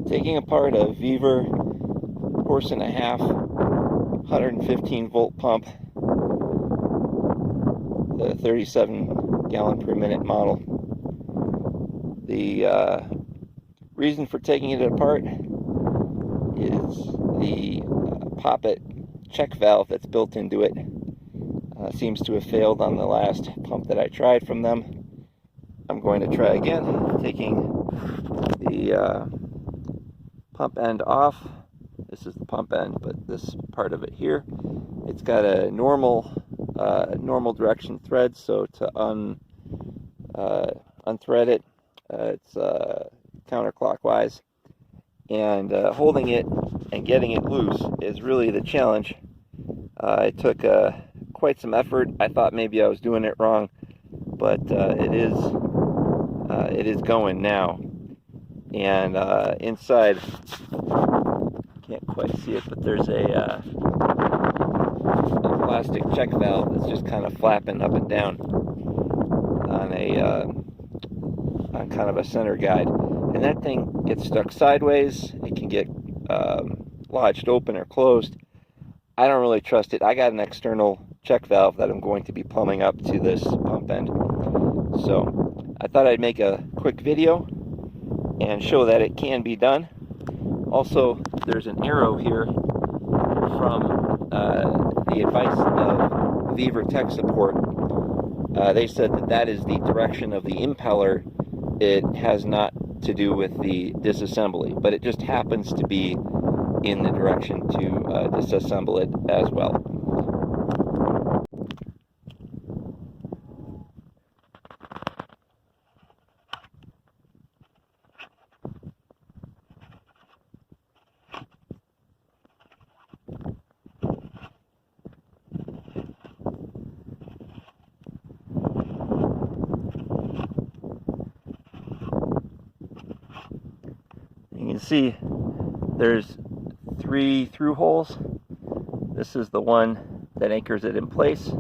Taking apart a Vevor horse and a half 115 volt pump, the 37 gallon per minute model. The reason for taking it apart is the poppet check valve that's built into it seems to have failed on the last pump that I tried from them. I'm going to try again, taking the pump end off. This is the pump end, but this part of it here, it's got a normal direction thread, so to unthread it, it's counterclockwise, and holding it and getting it loose is really the challenge. It took quite some effort. I thought maybe I was doing it wrong, but it is going now. And inside, can't quite see it, but there's a plastic check valve that's just kind of flapping up and down on kind of a center guide. And that thing gets stuck sideways. It can get lodged open or closed. I don't really trust it. I got an external check valve that I'm going to be plumbing up to this pump end. So I thought I'd make a quick video and show that it can be done. Also, there's an arrow here from the advice of Vevor Tech Support. They said that is the direction of the impeller. It has not to do with the disassembly, but it just happens to be in the direction to disassemble it as well. You can see there's 3 through holes. This is the one that anchors it in place.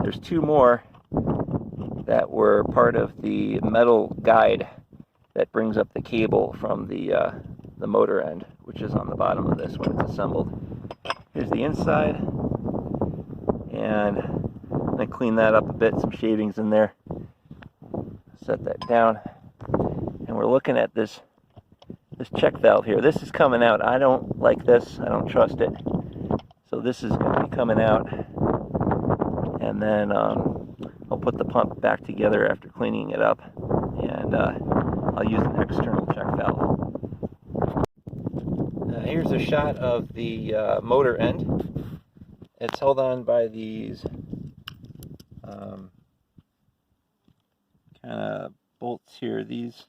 There's 2 more that were part of the metal guide that brings up the cable from the motor end, which is on the bottom of this when it's assembled. Here's the inside, and I'm going to clean that up a bit, some shavings in there, set that down, and we're looking at this check valve here. This is coming out. I don't like this. I don't trust it. So this is going to be coming out, and then I'll put the pump back together after cleaning it up, and I'll use an external check valve. Here's a shot of the motor end. It's held on by these kind of bolts here. These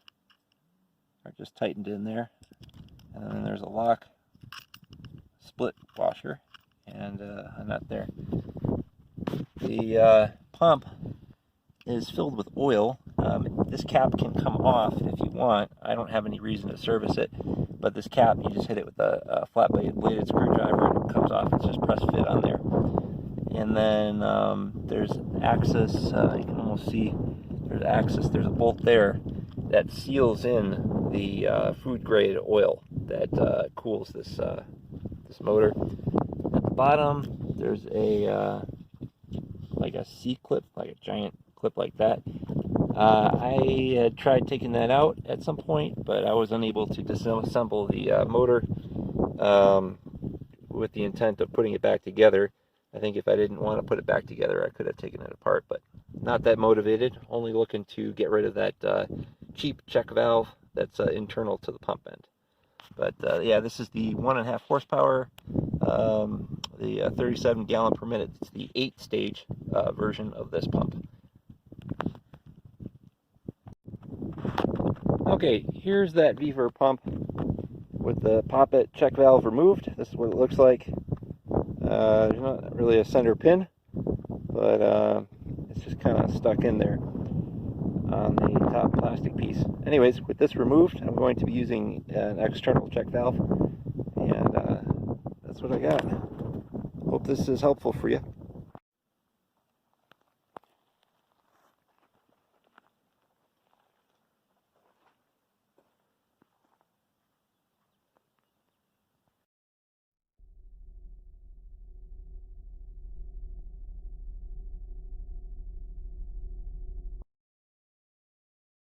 are just tightened in there, and then there's a lock split washer and a nut there. The pump is filled with oil. This cap can come off if you want. I don't have any reason to service it, but this cap, you just hit it with a flat bladed screwdriver and it comes off. It's just press fit on there. And then there's axis. You can almost see there's axis. There's a bolt there that seals in the food grade oil that cools this motor. At the bottom, there's a like a C-clip, like a giant clip like that. I had tried taking that out at some point, but I was unable to disassemble the motor with the intent of putting it back together. I think if I didn't want to put it back together, I could have taken it apart, but not that motivated, only looking to get rid of that cheap check valve that's internal to the pump end. But yeah, this is the 1.5 horsepower, the 37 gallon per minute. It's the 8-stage version of this pump. Okay, here's that Vevor pump with the poppet check valve removed. This is what it looks like. There's not really a center pin, but it's just kind of stuck in there on the top plastic piece. Anyways, with this removed, I'm going to be using an external check valve, and that's what I got. Hope this is helpful for you.